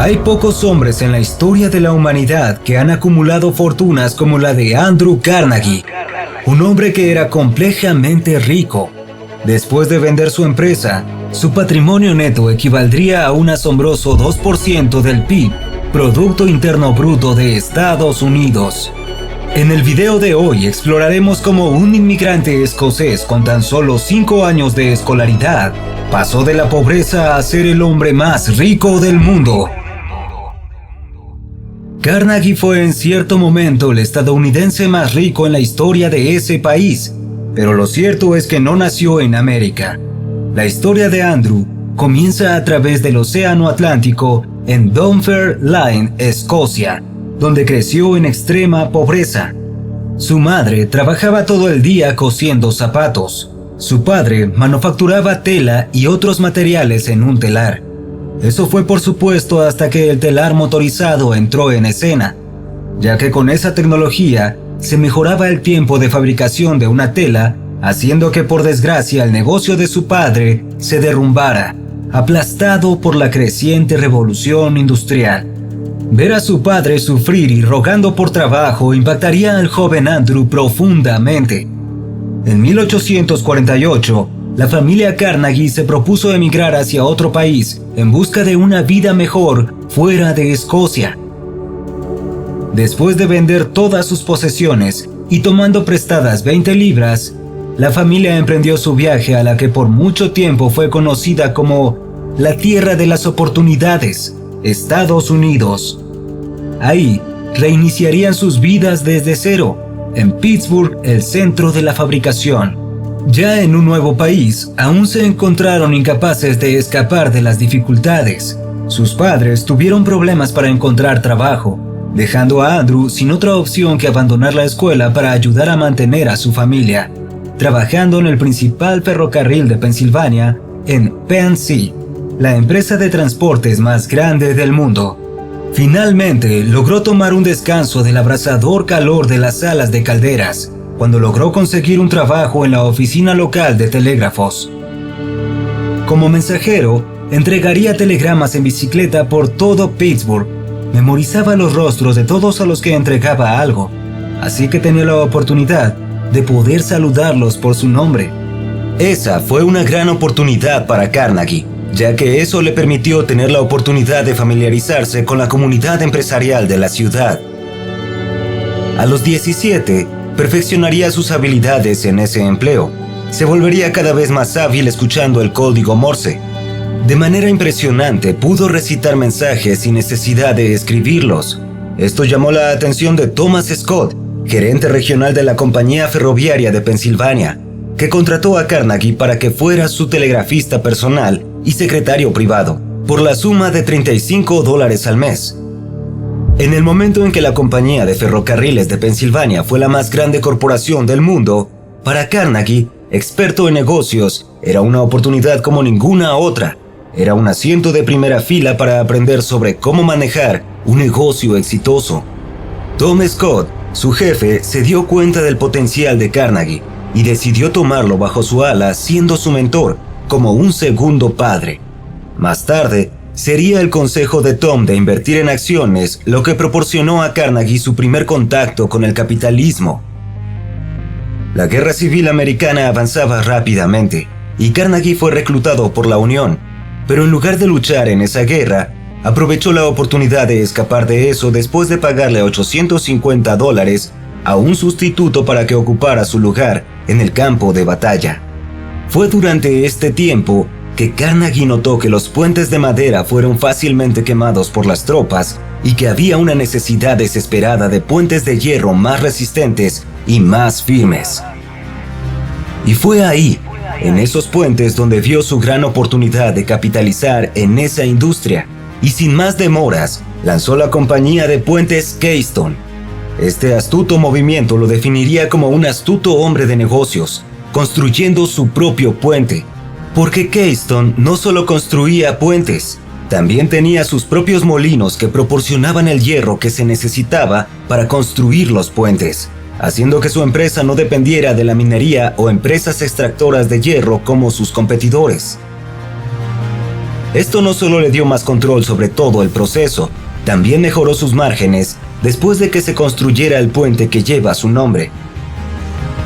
Hay pocos hombres en la historia de la humanidad que han acumulado fortunas como la de Andrew Carnegie, un hombre que era complejamente rico. Después de vender su empresa, su patrimonio neto equivaldría a un asombroso 2% del PIB, Producto Interno Bruto de Estados Unidos. En el video de hoy exploraremos cómo un inmigrante escocés con tan solo 5 años de escolaridad pasó de la pobreza a ser el hombre más rico del mundo. Carnegie fue en cierto momento el estadounidense más rico en la historia de ese país, pero lo cierto es que no nació en América. La historia de Andrew comienza a través del Océano Atlántico en Dunfermline, Escocia, donde creció en extrema pobreza. Su madre trabajaba todo el día cosiendo zapatos. Su padre manufacturaba tela y otros materiales en un telar. Eso fue por supuesto hasta que el telar motorizado entró en escena, ya que con esa tecnología se mejoraba el tiempo de fabricación de una tela, haciendo que por desgracia el negocio de su padre se derrumbara, aplastado por la creciente revolución industrial. Ver a su padre sufrir y rogando por trabajo impactaría al joven Andrew profundamente. En 1848, la familia Carnegie se propuso emigrar hacia otro país en busca de una vida mejor fuera de Escocia. Después de vender todas sus posesiones y tomando prestadas 20 libras, la familia emprendió su viaje a la que por mucho tiempo fue conocida como la Tierra de las Oportunidades, Estados Unidos. Ahí reiniciarían sus vidas desde cero, en Pittsburgh, el centro de la fabricación. Ya en un nuevo país, aún se encontraron incapaces de escapar de las dificultades. Sus padres tuvieron problemas para encontrar trabajo, dejando a Andrew sin otra opción que abandonar la escuela para ayudar a mantener a su familia, trabajando en el principal ferrocarril de Pensilvania, en PNC, la empresa de transportes más grande del mundo. Finalmente, logró tomar un descanso del abrasador calor de las salas de calderas, cuando logró conseguir un trabajo en la oficina local de telégrafos. Como mensajero, entregaría telegramas en bicicleta por todo Pittsburgh. Memorizaba los rostros de todos a los que entregaba algo, así que tenía la oportunidad de poder saludarlos por su nombre. Esa fue una gran oportunidad para Carnegie, ya que eso le permitió tener la oportunidad de familiarizarse con la comunidad empresarial de la ciudad. A los 17, perfeccionaría sus habilidades en ese empleo. Se volvería cada vez más hábil escuchando el código Morse. De manera impresionante, pudo recitar mensajes sin necesidad de escribirlos. Esto llamó la atención de Thomas Scott, gerente regional de la compañía ferroviaria de Pensilvania, que contrató a Carnegie para que fuera su telegrafista personal y secretario privado, por la suma de $35 al mes. En el momento en que la compañía de ferrocarriles de Pensilvania fue la más grande corporación del mundo, para Carnegie, experto en negocios, era una oportunidad como ninguna otra. Era un asiento de primera fila para aprender sobre cómo manejar un negocio exitoso. Tom Scott, su jefe, se dio cuenta del potencial de Carnegie y decidió tomarlo bajo su ala siendo su mentor, como un segundo padre. Más tarde, sería el consejo de Tom de invertir en acciones lo que proporcionó a Carnegie su primer contacto con el capitalismo. La Guerra Civil Americana avanzaba rápidamente y Carnegie fue reclutado por la Unión, pero en lugar de luchar en esa guerra, aprovechó la oportunidad de escapar de eso después de pagarle $850 a un sustituto para que ocupara su lugar en el campo de batalla. Fue durante este tiempo que Carnegie notó que los puentes de madera fueron fácilmente quemados por las tropas y que había una necesidad desesperada de puentes de hierro más resistentes y más firmes. Y fue ahí, en esos puentes, donde vio su gran oportunidad de capitalizar en esa industria, y sin más demoras, lanzó la compañía de puentes Keystone. Este astuto movimiento lo definiría como un astuto hombre de negocios, construyendo su propio puente. Porque Keystone no solo construía puentes, también tenía sus propios molinos que proporcionaban el hierro que se necesitaba para construir los puentes, haciendo que su empresa no dependiera de la minería o empresas extractoras de hierro como sus competidores. Esto no solo le dio más control sobre todo el proceso, también mejoró sus márgenes después de que se construyera el puente que lleva su nombre.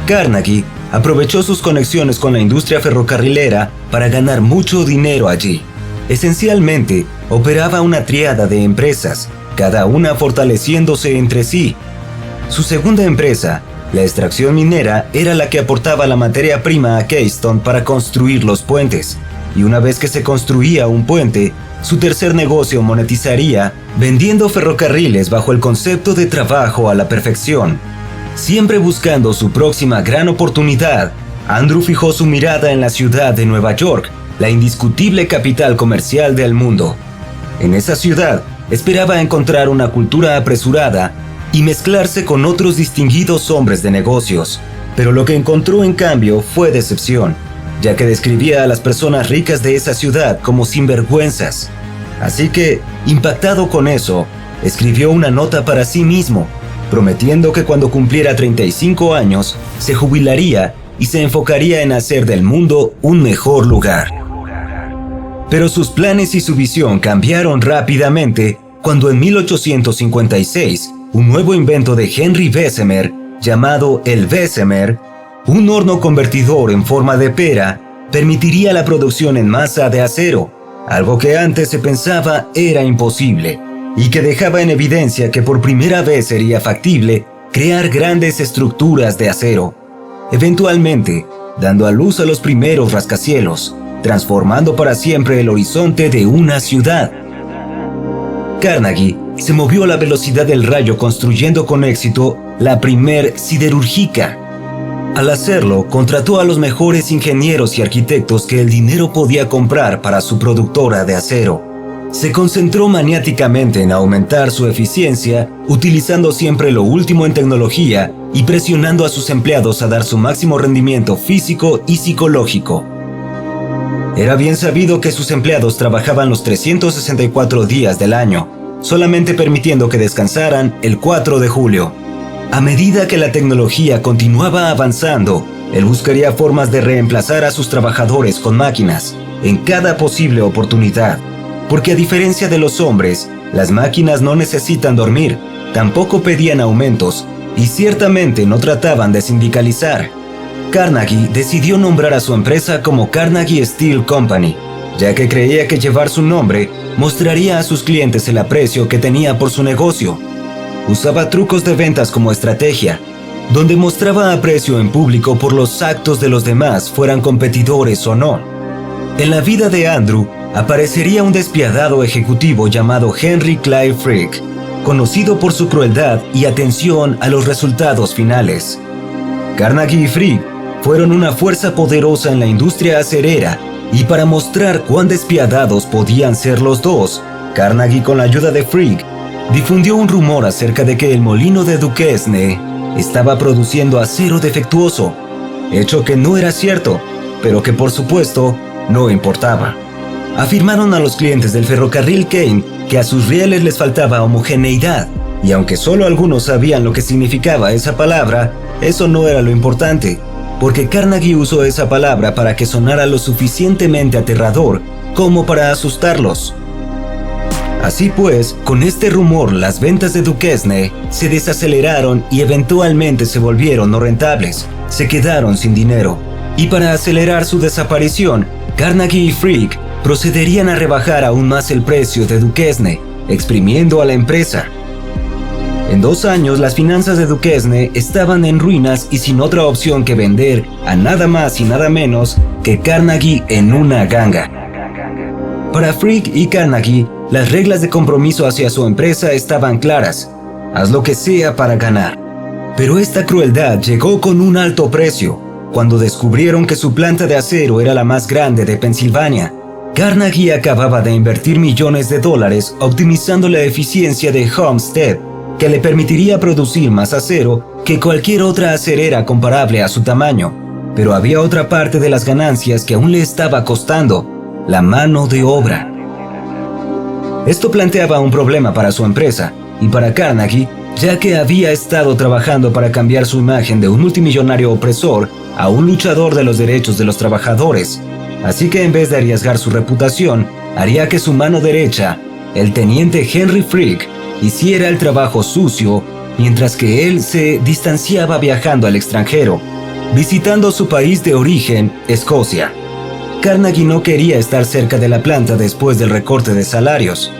Carnegie aprovechó sus conexiones con la industria ferrocarrilera para ganar mucho dinero allí. Esencialmente, operaba una tríada de empresas, cada una fortaleciéndose entre sí. Su segunda empresa, la extracción minera, era la que aportaba la materia prima a Keystone para construir los puentes, y una vez que se construía un puente, su tercer negocio monetizaría vendiendo ferrocarriles bajo el concepto de trabajo a la perfección. Siempre buscando su próxima gran oportunidad, Andrew fijó su mirada en la ciudad de Nueva York, la indiscutible capital comercial del mundo. En esa ciudad, esperaba encontrar una cultura apresurada y mezclarse con otros distinguidos hombres de negocios, pero lo que encontró en cambio fue decepción, ya que describía a las personas ricas de esa ciudad como sinvergüenzas. Así que, impactado con eso, escribió una nota para sí mismo, prometiendo que cuando cumpliera 35 años, se jubilaría y se enfocaría en hacer del mundo un mejor lugar. Pero sus planes y su visión cambiaron rápidamente cuando en 1856, un nuevo invento de Henry Bessemer, llamado el Bessemer, un horno convertidor en forma de pera, permitiría la producción en masa de acero, algo que antes se pensaba era imposible, y que dejaba en evidencia que por primera vez sería factible crear grandes estructuras de acero, eventualmente dando a luz a los primeros rascacielos, transformando para siempre el horizonte de una ciudad. Carnegie se movió a la velocidad del rayo construyendo con éxito la primer siderúrgica. Al hacerlo, contrató a los mejores ingenieros y arquitectos que el dinero podía comprar para su productora de acero. Se concentró maniáticamente en aumentar su eficiencia, utilizando siempre lo último en tecnología y presionando a sus empleados a dar su máximo rendimiento físico y psicológico. Era bien sabido que sus empleados trabajaban los 364 días del año, solamente permitiendo que descansaran el 4 de julio. A medida que la tecnología continuaba avanzando, él buscaría formas de reemplazar a sus trabajadores con máquinas en cada posible oportunidad, porque a diferencia de los hombres, las máquinas no necesitan dormir, tampoco pedían aumentos y ciertamente no trataban de sindicalizar. Carnegie decidió nombrar a su empresa como Carnegie Steel Company, ya que creía que llevar su nombre mostraría a sus clientes el aprecio que tenía por su negocio. Usaba trucos de ventas como estrategia, donde mostraba aprecio en público por los actos de los demás, fueran competidores o no. En la vida de Andrew aparecería un despiadado ejecutivo llamado Henry Clay Frick, conocido por su crueldad y atención a los resultados finales. Carnegie y Frick fueron una fuerza poderosa en la industria acerera, y para mostrar cuán despiadados podían ser los dos, Carnegie, con la ayuda de Frick, difundió un rumor acerca de que el molino de Duquesne estaba produciendo acero defectuoso, hecho que no era cierto, pero que por supuesto no importaba. Afirmaron a los clientes del ferrocarril Kane que a sus rieles les faltaba homogeneidad, y aunque solo algunos sabían lo que significaba esa palabra, eso no era lo importante, porque Carnegie usó esa palabra para que sonara lo suficientemente aterrador como para asustarlos. Así pues, con este rumor las ventas de Duquesne se desaceleraron y eventualmente se volvieron no rentables, se quedaron sin dinero. Y para acelerar su desaparición, Carnegie y Frick procederían a rebajar aún más el precio de Duquesne, exprimiendo a la empresa. En 2 años las finanzas de Duquesne estaban en ruinas y sin otra opción que vender a nada más y nada menos que Carnegie en una ganga. Para Frick y Carnegie, las reglas de compromiso hacia su empresa estaban claras: haz lo que sea para ganar. Pero esta crueldad llegó con un alto precio. Cuando descubrieron que su planta de acero era la más grande de Pensilvania, Carnegie acababa de invertir millones de dólares optimizando la eficiencia de Homestead, que le permitiría producir más acero que cualquier otra acerera comparable a su tamaño. Pero había otra parte de las ganancias que aún le estaba costando: la mano de obra. Esto planteaba un problema para su empresa y para Carnegie, ya que había estado trabajando para cambiar su imagen de un multimillonario opresor a un luchador de los derechos de los trabajadores. Así que en vez de arriesgar su reputación, haría que su mano derecha, el teniente Henry Frick, hiciera el trabajo sucio, mientras que él se distanciaba viajando al extranjero, visitando su país de origen, Escocia. Carnegie no quería estar cerca de la planta después del recorte de salarios.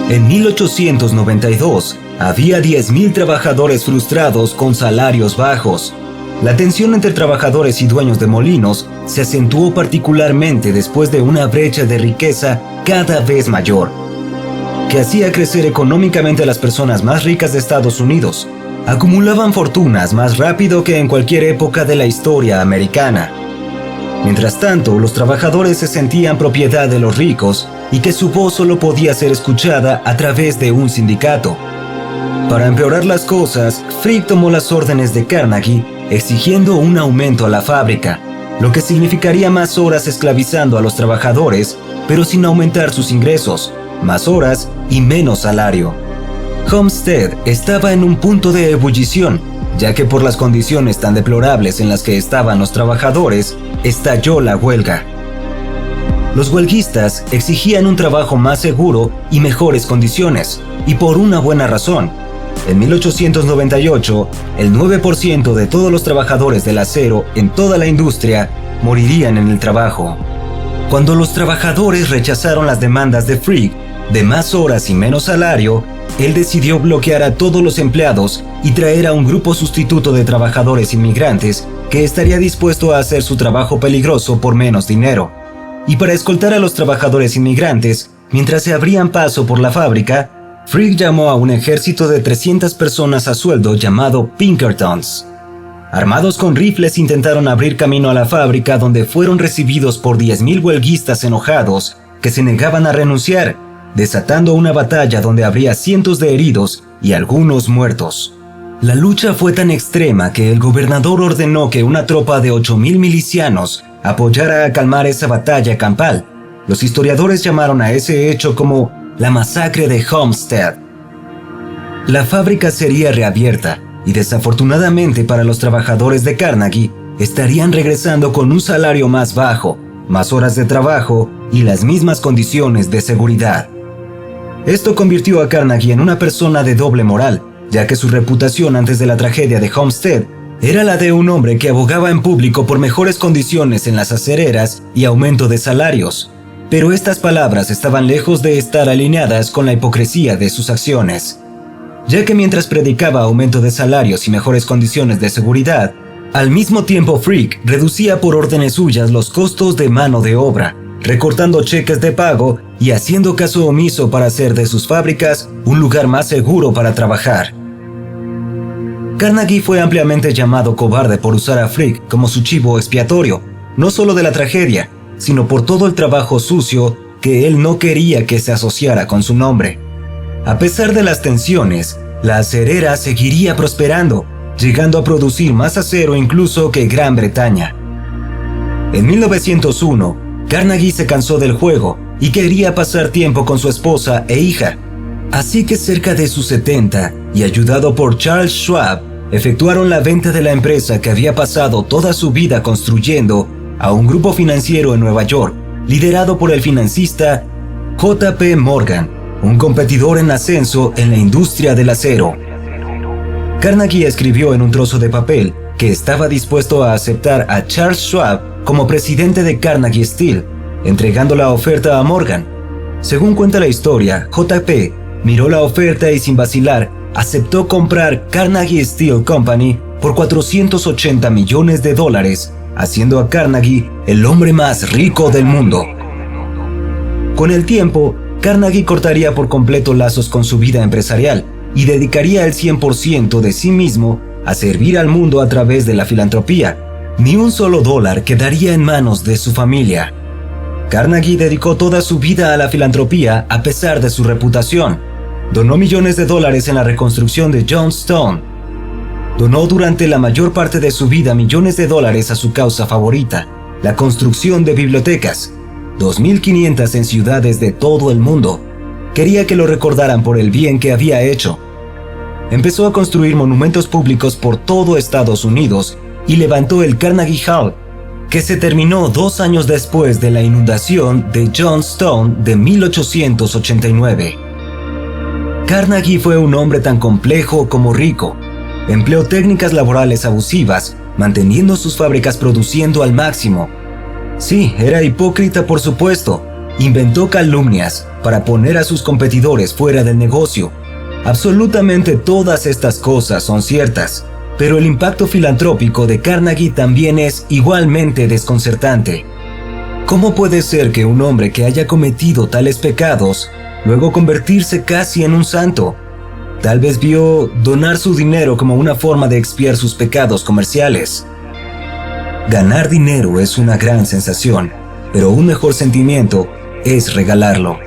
En 1892, había 10.000 trabajadores frustrados con salarios bajos. La tensión entre trabajadores y dueños de molinos se acentuó particularmente después de una brecha de riqueza cada vez mayor, que hacía crecer económicamente a las personas más ricas de Estados Unidos. Acumulaban fortunas más rápido que en cualquier época de la historia americana. Mientras tanto, los trabajadores se sentían propiedad de los ricos y que su voz solo podía ser escuchada a través de un sindicato. Para empeorar las cosas, Frick tomó las órdenes de Carnegie exigiendo un aumento a la fábrica, lo que significaría más horas esclavizando a los trabajadores, pero sin aumentar sus ingresos, más horas y menos salario. Homestead estaba en un punto de ebullición, ya que por las condiciones tan deplorables en las que estaban los trabajadores, estalló la huelga. Los huelguistas exigían un trabajo más seguro y mejores condiciones, y por una buena razón. En 1898, el 9% de todos los trabajadores del acero en toda la industria morirían en el trabajo. Cuando los trabajadores rechazaron las demandas de Frick de más horas y menos salario, él decidió bloquear a todos los empleados y traer a un grupo sustituto de trabajadores inmigrantes que estaría dispuesto a hacer su trabajo peligroso por menos dinero. Y para escoltar a los trabajadores inmigrantes, mientras se abrían paso por la fábrica, Frick llamó a un ejército de 300 personas a sueldo llamado Pinkertons. Armados con rifles intentaron abrir camino a la fábrica, donde fueron recibidos por 10.000 huelguistas enojados que se negaban a renunciar, desatando una batalla donde habría cientos de heridos y algunos muertos. La lucha fue tan extrema que el gobernador ordenó que una tropa de 8.000 milicianos apoyara a calmar esa batalla campal. Los historiadores llamaron a ese hecho como la masacre de Homestead. La fábrica sería reabierta y desafortunadamente para los trabajadores de Carnegie estarían regresando con un salario más bajo, más horas de trabajo y las mismas condiciones de seguridad. Esto convirtió a Carnegie en una persona de doble moral, ya que su reputación antes de la tragedia de Homestead era la de un hombre que abogaba en público por mejores condiciones en las acereras y aumento de salarios. Pero estas palabras estaban lejos de estar alineadas con la hipocresía de sus acciones, ya que mientras predicaba aumento de salarios y mejores condiciones de seguridad, al mismo tiempo Frick reducía por órdenes suyas los costos de mano de obra, recortando cheques de pago y haciendo caso omiso para hacer de sus fábricas un lugar más seguro para trabajar. Carnegie fue ampliamente llamado cobarde por usar a Frick como su chivo expiatorio, no solo de la tragedia, sino por todo el trabajo sucio que él no quería que se asociara con su nombre. A pesar de las tensiones, la acerera seguiría prosperando, llegando a producir más acero incluso que Gran Bretaña. En 1901, Carnegie se cansó del juego y quería pasar tiempo con su esposa e hija. Así que cerca de sus 70, y ayudado por Charles Schwab, efectuaron la venta de la empresa que había pasado toda su vida construyendo a un grupo financiero en Nueva York, liderado por el financista J.P. Morgan, un competidor en ascenso en la industria del acero. Carnegie escribió en un trozo de papel que estaba dispuesto a aceptar a Charles Schwab como presidente de Carnegie Steel, entregando la oferta a Morgan. Según cuenta la historia, J.P. miró la oferta y sin vacilar aceptó comprar Carnegie Steel Company por $480 millones, haciendo a Carnegie el hombre más rico del mundo. Con el tiempo, Carnegie cortaría por completo lazos con su vida empresarial y dedicaría el 100% de sí mismo a servir al mundo a través de la filantropía. Ni un solo dólar quedaría en manos de su familia. Carnegie dedicó toda su vida a la filantropía a pesar de su reputación. Donó millones de dólares en la reconstrucción de Johnstown. Donó durante la mayor parte de su vida millones de dólares a su causa favorita, la construcción de bibliotecas, 2.500 en ciudades de todo el mundo. Quería que lo recordaran por el bien que había hecho. Empezó a construir monumentos públicos por todo Estados Unidos y levantó el Carnegie Hall, que se terminó 2 años después de la inundación de Johnstown de 1889. Carnegie fue un hombre tan complejo como rico. Empleó técnicas laborales abusivas, manteniendo sus fábricas produciendo al máximo. Sí, era hipócrita por supuesto. Inventó calumnias para poner a sus competidores fuera del negocio. Absolutamente todas estas cosas son ciertas, pero el impacto filantrópico de Carnegie también es igualmente desconcertante. ¿Cómo puede ser que un hombre que haya cometido tales pecados, luego convertirse casi en un santo? Tal vez vio donar su dinero como una forma de expiar sus pecados comerciales. Ganar dinero es una gran sensación, pero un mejor sentimiento es regalarlo.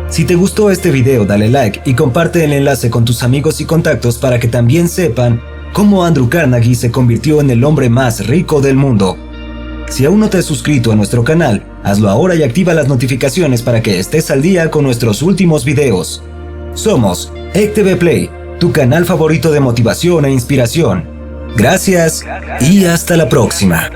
Si te gustó este video, dale like y comparte el enlace con tus amigos y contactos para que también sepan cómo Andrew Carnegie se convirtió en el hombre más rico del mundo. Si aún no te has suscrito a nuestro canal, hazlo ahora y activa las notificaciones para que estés al día con nuestros últimos videos. Somos ECTV Play, tu canal favorito de motivación e inspiración. Gracias y hasta la próxima.